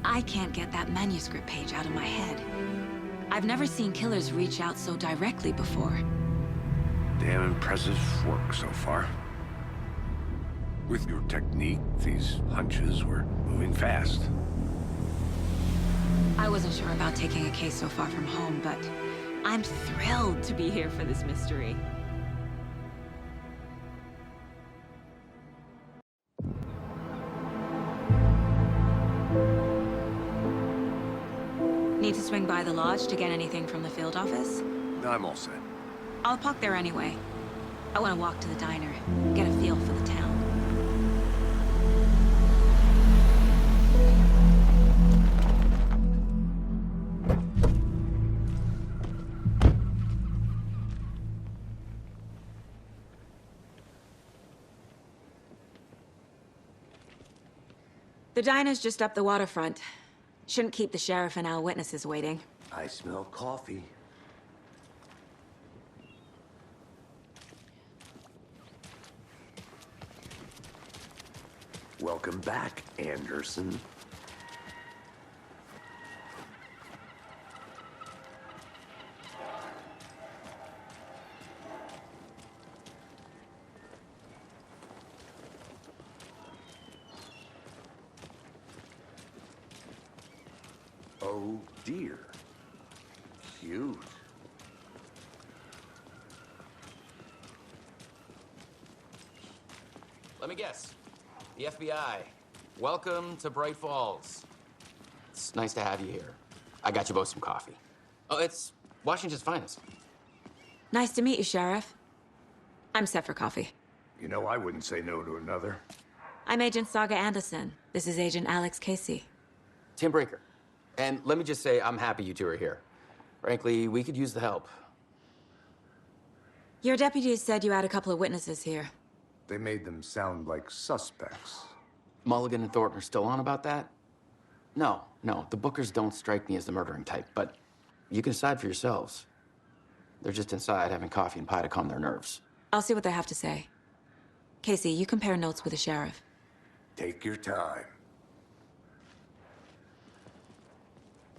I can't get that manuscript page out of my head. I've never seen killers reach out so directly before. Damn impressive work so far. With your technique, these hunches were moving fast. I wasn't sure about taking a case so far from home, but I'm thrilled to be here for this mystery. Need to swing by the lodge to get anything from the field office? I'm all set. I'll park there anyway. I want to walk to the diner, get a feel for the town. The diner's just up the waterfront. Shouldn't keep the sheriff and our witnesses waiting. I smell coffee. Welcome back, Anderson. Oh dear. Cute. Let me guess. The FBI. Welcome to Bright Falls. It's nice to have you here. I got you both some coffee. Oh, it's Washington's finest. Nice to meet you, Sheriff. I'm set for coffee. You know, I wouldn't say no to another. I'm Agent Saga Anderson. This is Agent Alex Casey. Tim Breaker. And let me just say, I'm happy you two are here. Frankly, we could use the help. Your deputies said you had a couple of witnesses here. They made them sound like suspects. Mulligan and Thornton are still on about that? No, the Bookers don't strike me as the murdering type, but you can decide for yourselves. They're just inside having coffee and pie to calm their nerves. I'll see what they have to say. Casey, you compare notes with the sheriff. Take your time.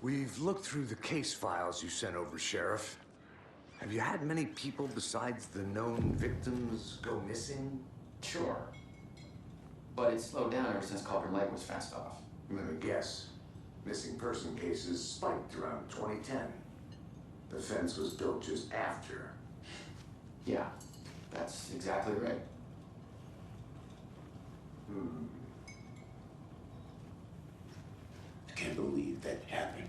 We've looked through the case files you sent over, Sheriff. Have you had many people besides the known victims go missing? Sure. But it's slowed down ever since Culver Lake was fenced off. Let me guess. Missing person cases spiked around 2010. The fence was built just after. Yeah, that's exactly right. I can't believe that happened.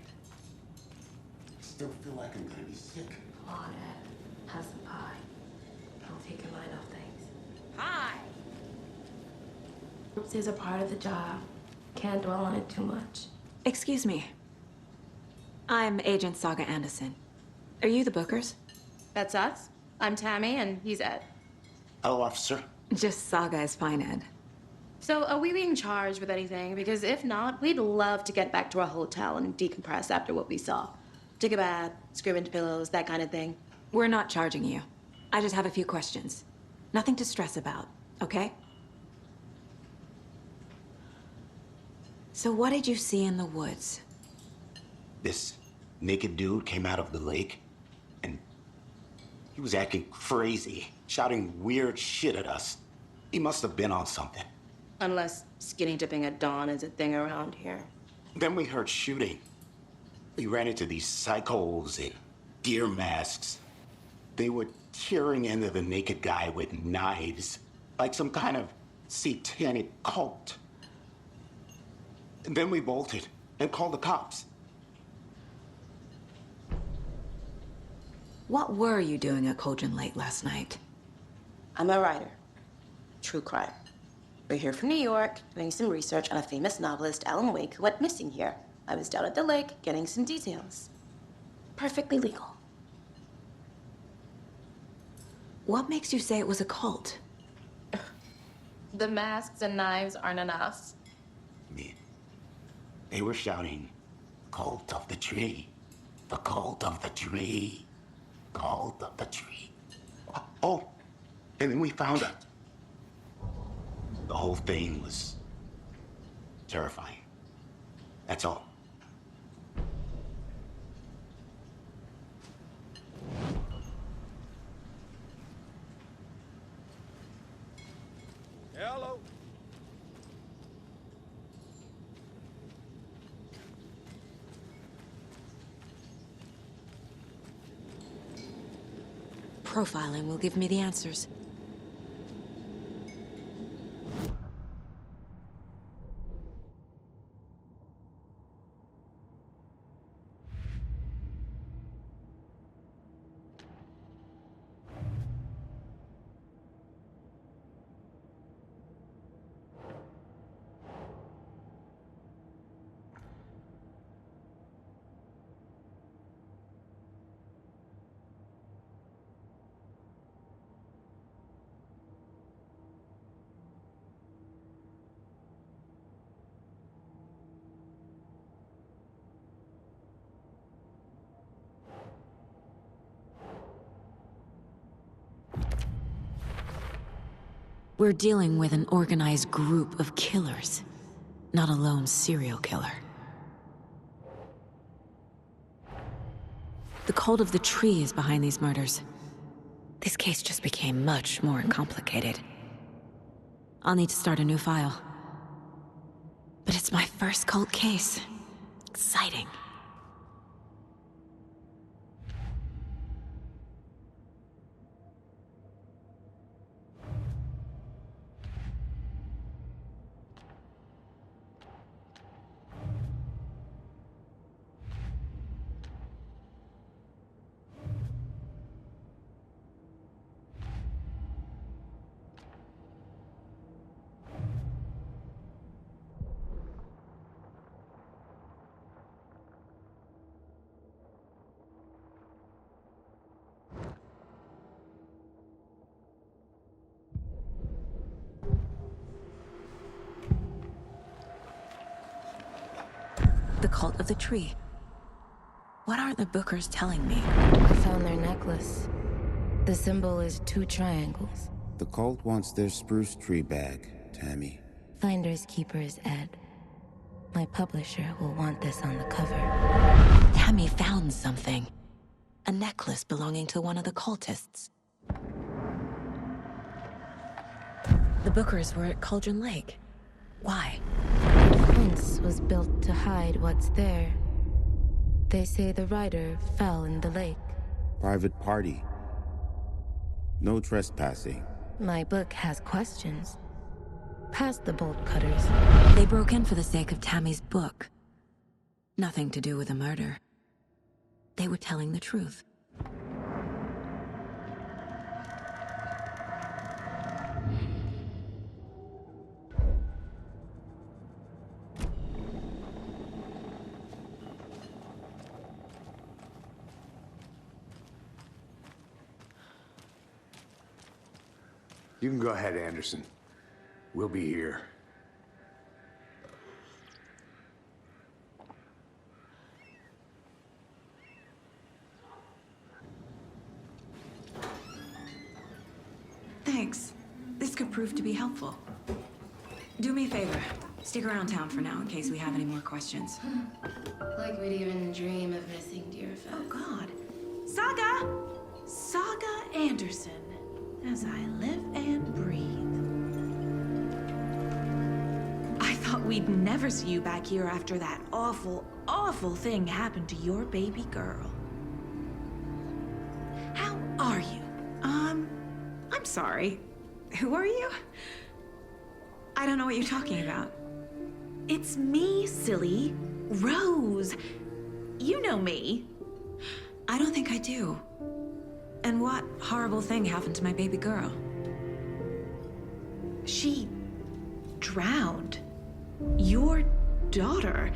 I still feel like I'm gonna be sick. Come on, Ed. Have some pie. Don't take your mind off things. Hi! Oops is a part of the job. Can't dwell on it too much. Excuse me. I'm Agent Saga Anderson. Are you the Bookers? That's us. I'm Tammy, and he's Ed. Hello, officer. Just Saga is fine, Ed. So, are we being charged with anything? Because if not, we'd love to get back to our hotel and decompress after what we saw. Take a bath, scream into pillows, that kind of thing. We're not charging you. I just have a few questions. Nothing to stress about, okay? So what did you see in the woods? This naked dude came out of the lake, and he was acting crazy, shouting weird shit at us. He must have been on something. Unless skinny dipping at dawn is a thing around here. Then we heard shooting. We ran into these psychos in deer masks. They were tearing into the naked guy with knives, like some kind of satanic cult. And then we bolted and called the cops. What were you doing at Cauldron Lake last night? I'm a writer. True crime. We're here from New York, doing some research on a famous novelist, Alan Wake, who went missing here. I was down at the lake, getting some details. Perfectly legal. What makes you say it was a cult? The masks and knives aren't enough. Man, they were shouting, "Cult of the tree, the cult of the tree, cult of the tree." Oh, and then we found out. The whole thing was terrifying. That's all. profiling will give me the answers. We're dealing with an organized group of killers, not a lone serial killer. The cult of the tree is behind these murders. This case just became much more complicated. I'll need to start a new file. But it's my first cult case. Exciting. The cult of the tree. What are the Bookers telling me? I found their necklace. The symbol is 2 triangles. The cult wants their spruce tree back, Tammy. Finders keepers, Ed. My publisher will want this on the cover. Tammy found something. A necklace belonging to one of the cultists. The Bookers were at Cauldron Lake. Why? The fence was built to hide what's there. They say the rider fell in the lake. Private party. No trespassing. My book has questions. Past the bolt cutters. They broke in for the sake of Tammy's book. Nothing to do with a murder. They were telling the truth. You can go ahead, Anderson. We'll be here. Thanks. This could prove to be helpful. Do me a favor. Stick around town for now in case we have any more questions. Like we'd even dream of missing dear friends. Oh, God. Saga! Saga Anderson. As I live and breathe. I thought we'd never see you back here after that awful, awful thing happened to your baby girl. How are you? I'm sorry. Who are you? I don't know what you're talking about. It's me, silly. Rose. You know me. I don't think I do. And what horrible thing happened to my baby girl? She drowned. Your daughter.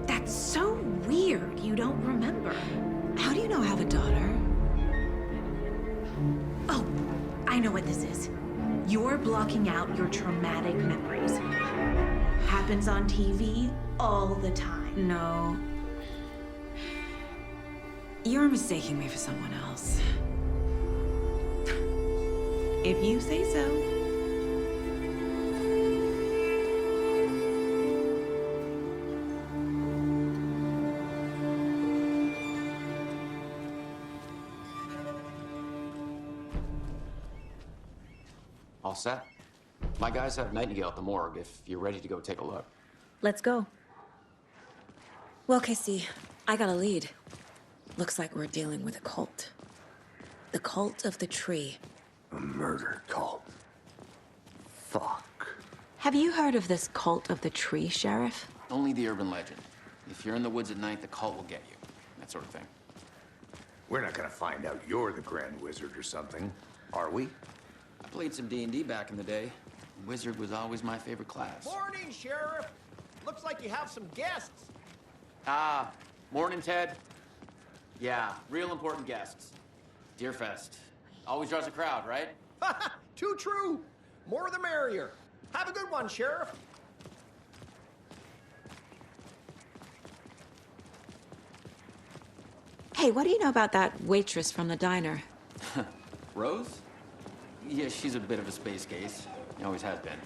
That's so weird you don't remember. How do you know I have a daughter? Oh, I know what this is. You're blocking out your traumatic memories. Happens on TV all the time. No. You're mistaking me for someone else. If you say so. All set? My guys have Nightingale at the morgue if you're ready to go take a look. Let's go. Well, Casey, I got a lead. Looks like we're dealing with a cult. The cult of the tree. A murder cult. Fuck. Have you heard of this cult of the tree, Sheriff? Only the urban legend. If you're in the woods at night, the cult will get you. That sort of thing. We're not gonna find out you're the Grand Wizard or something, are we? I played some D&D back in the day. Wizard was always my favorite class. Morning, Sheriff. Looks like you have some guests. Ah, morning, Ted. Yeah, real important guests. Deerfest. Always draws a crowd, right? Too true. More the merrier. Have a good one, Sheriff. Hey, what do you know about that waitress from the diner? Rose? Yeah, she's a bit of a space case. Always has been.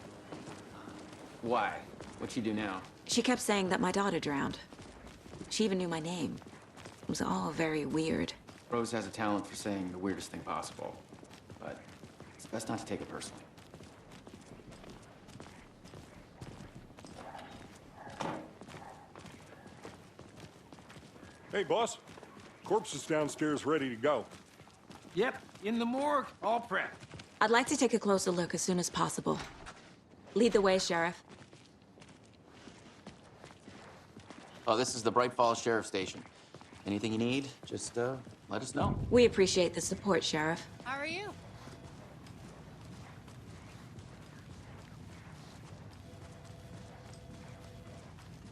Why? What'd she do now? She kept saying that my daughter drowned. She even knew my name. It was all very weird. Rose has a talent for saying the weirdest thing possible. But it's best not to take it personally. Hey, boss. Corpse is downstairs ready to go. Yep, in the morgue, all prepped. I'd like to take a closer look as soon as possible. Lead the way, Sheriff. Oh, this is the Bright Falls Sheriff Station. Anything you need, just let us know. We appreciate the support, Sheriff. How are you?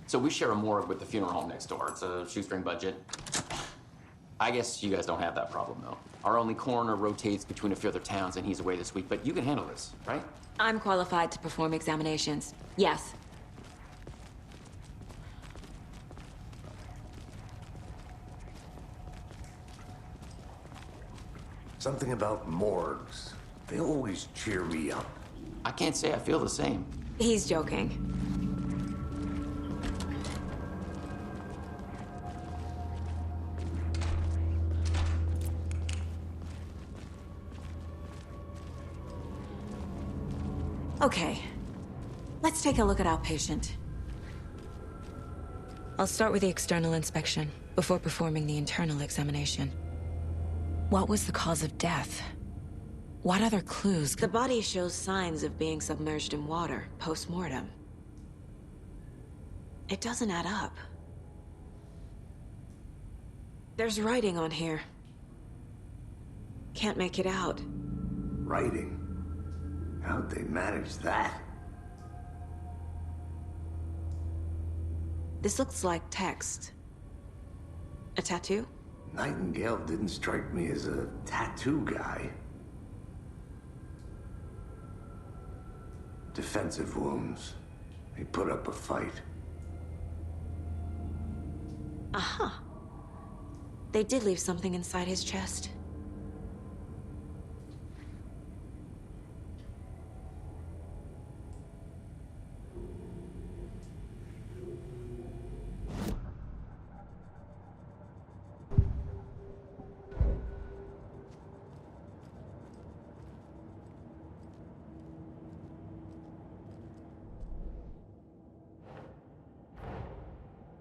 So we share a morgue with the funeral home next door. It's a shoestring budget. I guess you guys don't have that problem, though. Our only coroner rotates between a few other towns, and he's away this week. But you can handle this, right? I'm qualified to perform examinations. Yes. Something about morgues. They always cheer me up. I can't say I feel the same. He's joking. Okay, let's take a look at our patient. I'll start with the external inspection before performing the internal examination. What was the cause of death? What other clues? The body shows signs of being submerged in water post-mortem. It doesn't add up. There's writing on here. Can't make it out. Writing? How'd they manage that? This looks like text. A tattoo? Nightingale didn't strike me as a tattoo guy. Defensive wounds. He put up a fight. Aha. They did leave something inside his chest.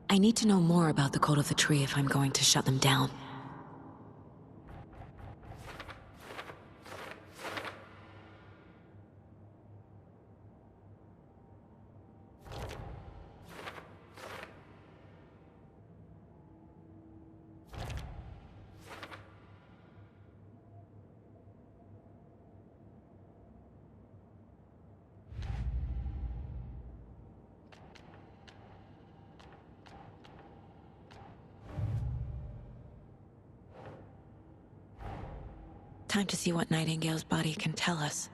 I need to know more about the cult of the tree if I'm going to shut them down. Time to see what Nightingale's body can tell us.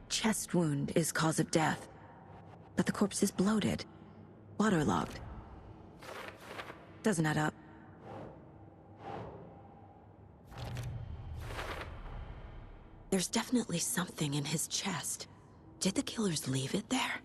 Chest wound is cause of death, but the corpse is bloated, waterlogged. Doesn't add up. There's definitely something in his chest. Did the killers leave it there?